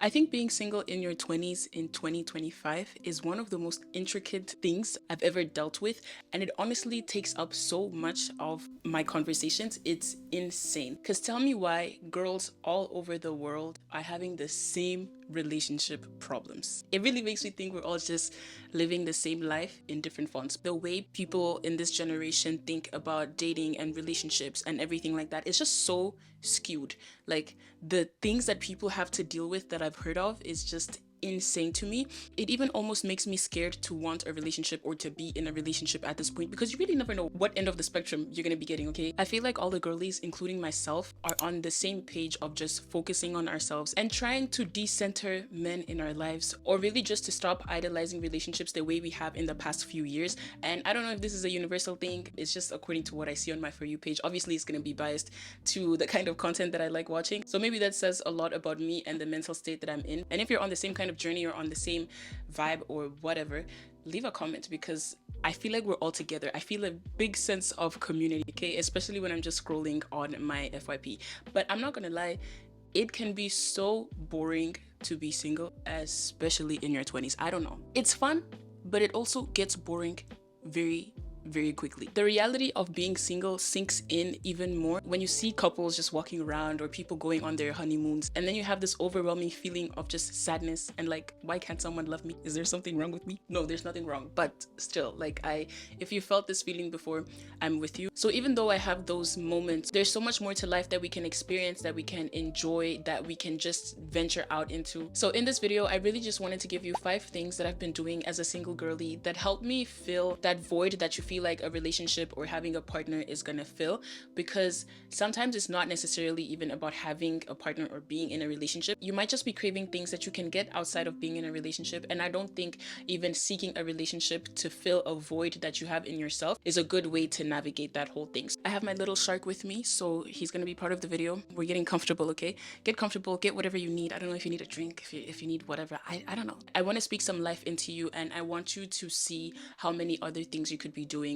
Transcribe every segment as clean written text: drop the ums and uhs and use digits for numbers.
I think being single in your 20s in 2025 is one of the most intricate things I've ever dealt with, and it honestly takes up so much of my conversations. It's insane. Because tell me why girls all over the world are having the same relationship problems. It really makes me think we're all just living the same life in different fonts. The way people in this generation think about dating and relationships and everything like that is just so skewed. Like the things that people have to deal with that I've heard of is just insane to me. It even almost makes me scared to want a relationship or to be in a relationship at this point, because you really never know what end of the spectrum you're gonna be getting, okay? I feel like all the girlies, including myself, are on the same page of just focusing on ourselves and trying to decenter men in our lives, or really just to stop idolizing relationships the way we have in the past few years. And I don't know if this is a universal thing, it's just according to what I see on my For You page. Obviously, it's gonna be biased to the kind of content that I like watching. So maybe that says a lot about me and the mental state that I'm in. And if you're on the same kind of journey or on the same vibe or whatever, leave a comment, because I feel like we're all together. I feel a big sense of community, okay? Especially when I'm just scrolling on my FYP. But I'm not gonna lie, it can be so boring to be single, especially in your 20s. I don't know. It's fun, but it also gets boring very quickly. The reality of being single sinks in even more when you see couples just walking around or people going on their honeymoons, and then you have this overwhelming feeling of just sadness and like, why can't someone love me? Is there something wrong with me? No, there's nothing wrong, but still, like, if you felt this feeling before, I'm with you. So even though I have those moments, there's so much more to life that we can experience, that we can enjoy, that we can just venture out into. So in this video, I really just wanted to give you 5 things that I've been doing as a single girly that helped me fill that void that you feel like a relationship or having a partner is gonna fill. Because sometimes it's not necessarily even about having a partner or being in a relationship. You might just be craving things that you can get outside of being in a relationship, and I don't think even seeking a relationship to fill a void that you have in yourself is a good way to navigate that whole thing. I have my little shark with me, so he's gonna be part of the video. We're getting comfortable, okay? Get comfortable, get whatever you need. I don't know if you need a drink, if you need whatever. I don't know. I want to speak some life into you, and I want you to see how many other things you could be doing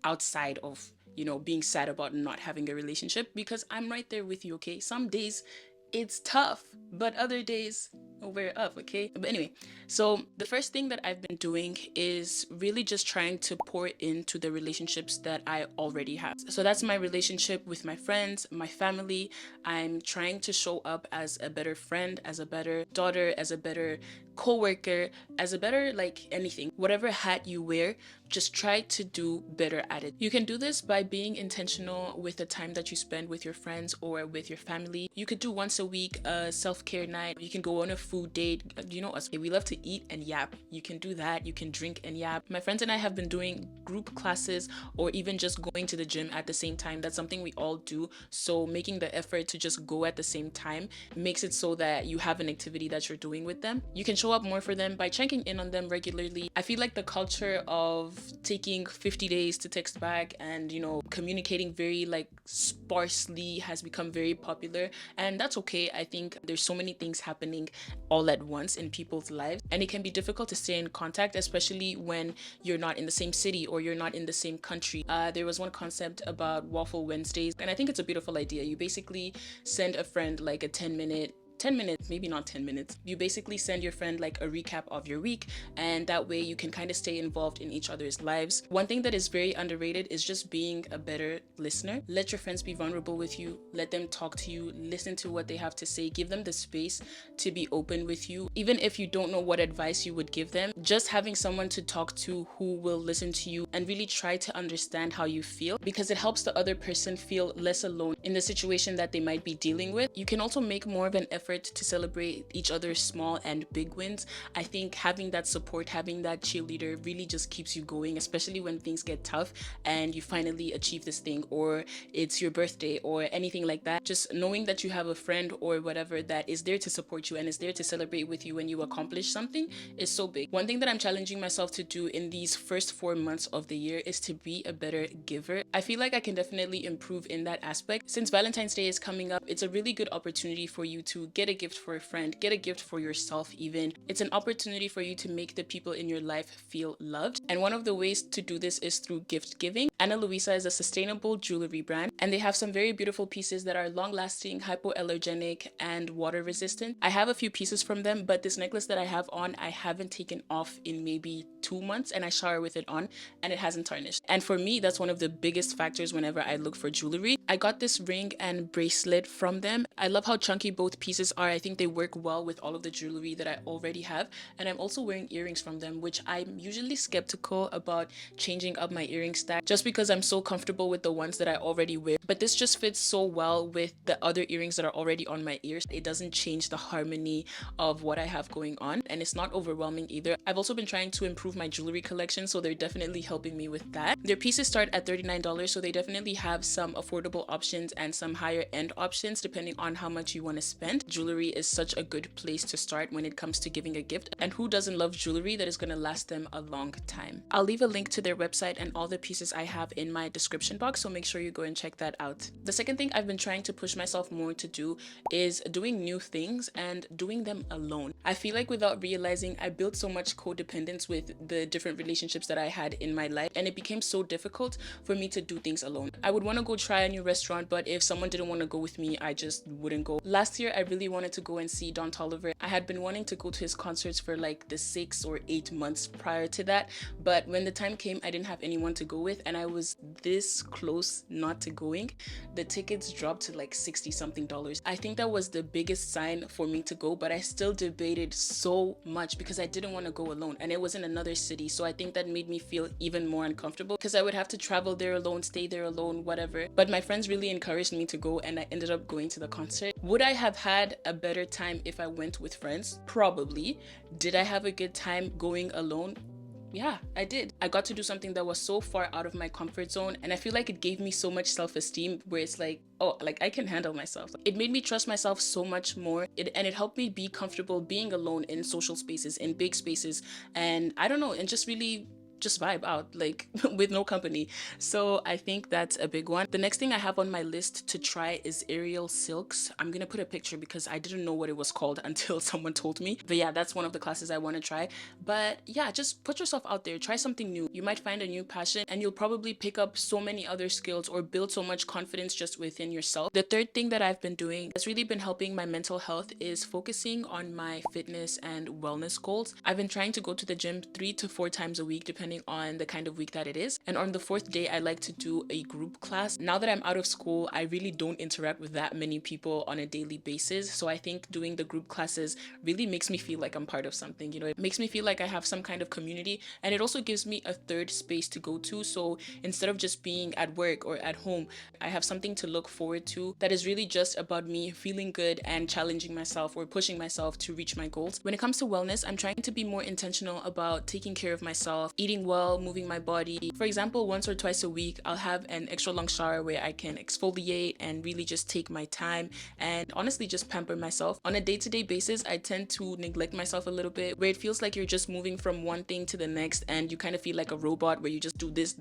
outside of, you know, being sad about not having a relationship, because I'm right there with you, okay? Some days it's tough, but other days we're up, okay? But anyway, so the first thing that I've been doing is really just trying to pour into the relationships that I already have. So that's my relationship with my friends, my family. I'm trying to show up as a better friend, as a better daughter, as a better co-worker, as a better, like, anything. Whatever hat you wear, just try to do better at it. You can do this by being intentional with the time that you spend with your friends or with your family. You could do once a week a self-care night. You can go on a food date. You know us, we love to eat and yap. You can do that. You can drink and yap. My friends and I have been doing group classes, or even just going to the gym at the same time. That's something we all do. So making the effort to just go at the same time makes it so that you have an activity that you're doing with them. You can show up more for them by checking in on them regularly. I feel like the culture of taking 50 days to text back and, you know, communicating very like sparsely has become very popular, and that's okay. I think there's so many things happening all at once in people's lives, and it can be difficult to stay in contact, especially when you're not in the same city or you're not in the same country. There was one concept about Waffle Wednesdays, and I think it's a beautiful idea. You basically send a friend like a 10 minutes, maybe not 10 minutes. You basically send your friend like a recap of your week, and that way you can kind of stay involved in each other's lives. One thing that is very underrated is just being a better listener. Let your friends be vulnerable with you. Let them talk to you. Listen to what they have to say. Give them the space to be open with you. Even if you don't know what advice you would give them, just having someone to talk to who will listen to you and really try to understand how you feel, because it helps the other person feel less alone in the situation that they might be dealing with. You can also make more of an effort to celebrate each other's small and big wins. I think having that support, having that cheerleader really just keeps you going, especially when things get tough and you finally achieve this thing, or it's your birthday or anything like that. Just knowing that you have a friend or whatever that is there to support you and is there to celebrate with you when you accomplish something is so big. One thing that I'm challenging myself to do in these first 4 months of the year is to be a better giver. I feel like I can definitely improve in that aspect. Since Valentine's Day is coming up, it's a really good opportunity for you to get a gift for a friend, get a gift for yourself even. It's an opportunity for you to make the people in your life feel loved. And one of the ways to do this is through gift giving. Luisa is a sustainable jewelry brand, and they have some very beautiful pieces that are long-lasting, hypoallergenic, and water resistant. I have a few pieces from them, but this necklace that I have on, I haven't taken off in maybe 2 months, and I shower with it on and it hasn't tarnished. And for me, that's one of the biggest factors whenever I look for jewelry. I got this ring and bracelet from them. I love how chunky both pieces are. I think they work well with all of the jewelry that I already have. And I'm also wearing earrings from them, which I'm usually skeptical about changing up my earring stack just because I'm so comfortable with the ones that I already wear. But this just fits so well with the other earrings that are already on my ears. It doesn't change the harmony of what I have going on, and it's not overwhelming either. I've also been trying to improve my jewelry collection, so they're definitely helping me with that. Their pieces start at $39, so they definitely have some affordable options and some higher end options depending on how much you want to spend. Jewelry is such a good place to start when it comes to giving a gift, and who doesn't love jewelry that is going to last them a long time? I'll leave a link to their website and all the pieces I have in my description box, so make sure you go and check that out. The second thing I've been trying to push myself more to do is doing new things and doing them alone. I feel like without realizing, I built so much codependence with the different relationships that I had in my life, and it became so difficult for me to do things alone. I would want to go try a new restaurant, but if someone didn't want to go with me, I just wouldn't go. Last year, I really wanted to go and see Don Toliver. I had been wanting to go to his concerts for like the 6 or 8 months prior to that, but when the time came, I didn't have anyone to go with, and I was this close not to going. The tickets dropped to like 60 something dollars. I think that was the biggest sign for me to go, but I still debated so much because I didn't want to go alone, and it was in another city, so I think that made me feel even more uncomfortable because I would have to travel there alone, stay there alone, whatever. But my friends really encouraged me to go, and I ended up going to the concert. Would I have had a better time if I went with friends? Probably. Did I have a good time going alone? Yeah, I did. I got to do something that was so far out of my comfort zone, and I feel like it gave me so much self-esteem where it's like, oh, like I can handle myself. It made me trust myself so much more, and it helped me be comfortable being alone in social spaces, in big spaces, and I don't know, and just really just vibe out like with no company. So I think that's a big one. The next thing I have on my list to try is aerial silks. I'm gonna put a picture because I didn't know what it was called until someone told me. But yeah, that's one of the classes I want to try. But yeah, just put yourself out there, try something new. You might find a new passion, and you'll probably pick up so many other skills or build so much confidence just within yourself. The third thing that I've been doing that's really been helping my mental health is focusing on my fitness and wellness goals. I've been trying to go to the gym 3 to 4 times a week depending on the kind of week that it is. And on the 4th day, I like to do a group class. Now that I'm out of school, I really don't interact with that many people on a daily basis. So I think doing the group classes really makes me feel like I'm part of something. You know, it makes me feel like I have some kind of community, and it also gives me a third space to go to. So instead of just being at work or at home, I have something to look forward to that is really just about me feeling good and challenging myself or pushing myself to reach my goals. When it comes to wellness, I'm trying to be more intentional about taking care of myself, eating well, moving my body. For example, once or twice a week, I'll have an extra long shower where I can exfoliate and really just take my time and honestly just pamper myself. On a day-to-day basis, I tend to neglect myself a little bit, where it feels like you're just moving from one thing to the next, and you kind of feel like a robot where you just do this,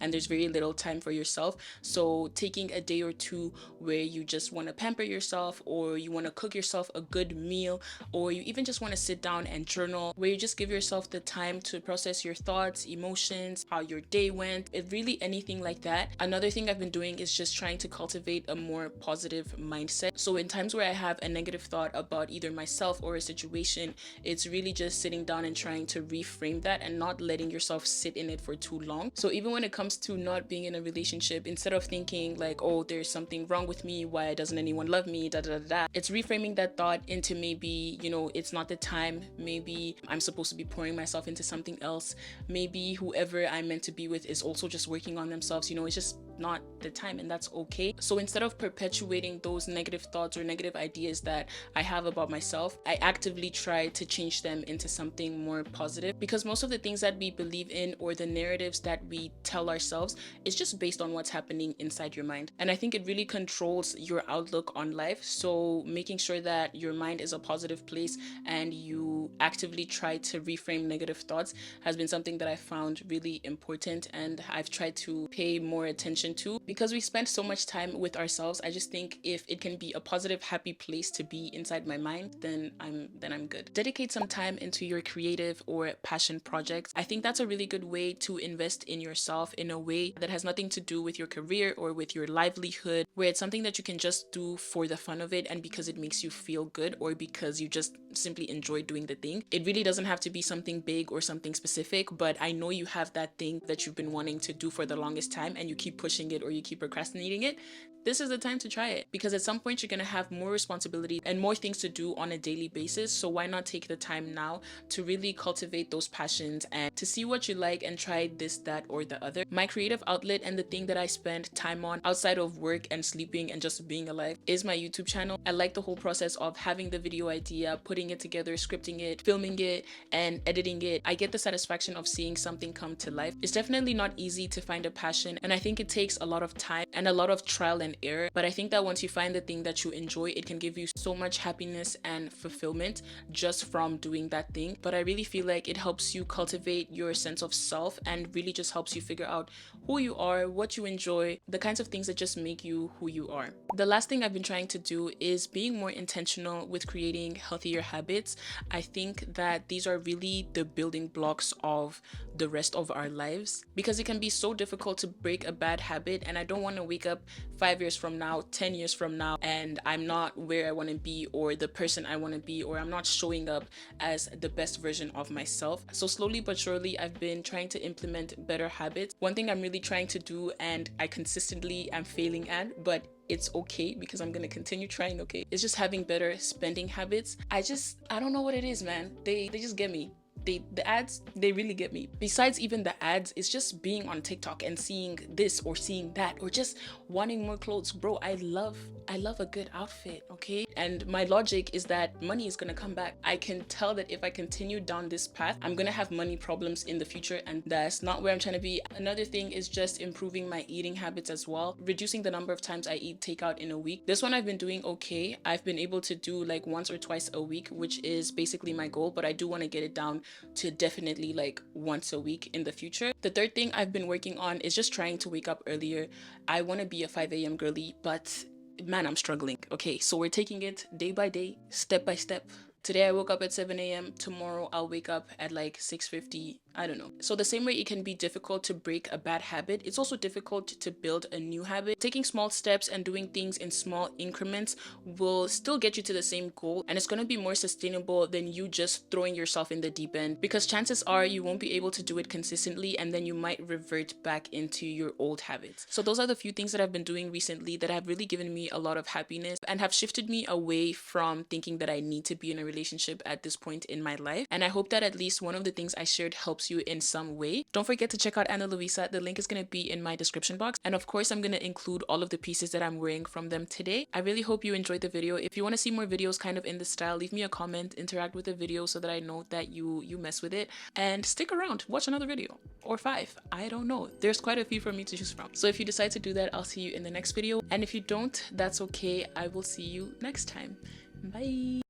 and there's very little time for yourself. So taking a day or two where you just want to pamper yourself, or you want to cook yourself a good meal, or you even just want to sit down and journal, where you just give yourself the time to process your thoughts, emotions, how your day went, it really anything like that. Another thing I've been doing is just trying to cultivate a more positive mindset. So in times where I have a negative thought about either myself or a situation, it's really just sitting down and trying to reframe that and not letting yourself sit in it for too long. So even when it comes to not being in a relationship, instead of thinking like, oh, there's something wrong with me, why doesn't anyone love me, it's reframing that thought into maybe, you know, it's not the time, maybe I'm supposed to be pouring myself into something else, maybe whoever I'm meant to be with is also just working on themselves, you know, it's just not the time, and that's okay. So instead of perpetuating those negative thoughts or negative ideas that I have about myself, I actively try to change them into something more positive, because most of the things that we believe in or the narratives that we tell ourselves is just based on what's happening inside your mind. And I think it really controls your outlook on life. So making sure that your mind is a positive place and you actively try to reframe negative thoughts has been something that I found really important, and I've tried to pay more attention attention to. Because we spend so much time with ourselves, I just think if it can be a positive, happy place to be inside my mind, then I'm good. Dedicate some time into your creative or passion projects. I think that's a really good way to invest in yourself in a way that has nothing to do with your career or with your livelihood, where it's something that you can just do for the fun of it and because it makes you feel good, or because you just simply enjoy doing the thing. It really doesn't have to be something big or something specific, but I know you have that thing that you've been wanting to do for the longest time and you keep pushing it or you keep procrastinating it. This is the time to try it, because at some point you're going to have more responsibility and more things to do on a daily basis. So why not take the time now to really cultivate those passions and to see what you like and try this, that, or the other. My creative outlet and the thing that I spend time on outside of work and sleeping and just being alive is my YouTube channel. I like the whole process of having the video idea, putting it together, scripting it, filming it, and editing it. I get the satisfaction of seeing something come to life. It's definitely not easy to find a passion, and I think it takes a lot of time and a lot of trial and error. But I think that once you find the thing that you enjoy, it can give you so much happiness and fulfillment just from doing that thing. But I really feel like it helps you cultivate your sense of self and really just helps you figure out who you are, what you enjoy, the kinds of things that just make you who you are. The last thing I've been trying to do is being more intentional with creating healthier habits. I think that these are really the building blocks of the rest of our lives, because it can be so difficult to break a bad habit, and I don't want to wake up 5 years from now, 10 years from now, and I'm not where I want to be or the person I want to be, or I'm not showing up as the best version of myself. So slowly but surely, I've been trying to implement better habits. One thing I'm really trying to do, and I consistently am failing at, but it's okay because I'm gonna continue trying, okay, it's just having better spending habits. I don't know what it is, man. They just get me. The ads, they really get me. Besides even the ads, it's just being on TikTok and seeing this or seeing that, or just wanting more clothes. Bro, I love a good outfit, okay? And my logic is that money is gonna come back. I can tell that if I continue down this path, I'm gonna have money problems in the future, and that's not where I'm trying to be. Another thing is just improving my eating habits as well, reducing the number of times I eat takeout in a week. This one I've been doing okay. I've been able to do like once or twice a week, which is basically my goal, but I do want to get it down to definitely like once a week in the future. The third thing I've been working on is just trying to wake up earlier. I want to be a 5 a.m. girly, but man, I'm struggling. Okay, so we're taking it day by day, step by step. Today I woke up at 7 a.m. Tomorrow I'll wake up at like 6:50. I don't know. So the same way it can be difficult to break a bad habit, it's also difficult to build a new habit. Taking small steps and doing things in small increments will still get you to the same goal, and it's going to be more sustainable than you just throwing yourself in the deep end, because chances are you won't be able to do it consistently, and then you might revert back into your old habits. So those are the few things that I've been doing recently that have really given me a lot of happiness and have shifted me away from thinking that I need to be in a relationship at this point in my life. And I hope that at least one of the things I shared helps you in some way. Don't forget to check out Luisa. The link is going to be in my description box, and of course I'm going to include all of the pieces that I'm wearing from them today. I really hope you enjoyed the video. If you want to see more videos kind of in this style, leave me a comment, interact with the video so that I know that you mess with it, and stick around, watch another video or 5. I don't know, there's quite a few for me to choose from. So if you decide to do that, I'll see you in the next video, and if you don't, that's okay. I will see you next time. Bye.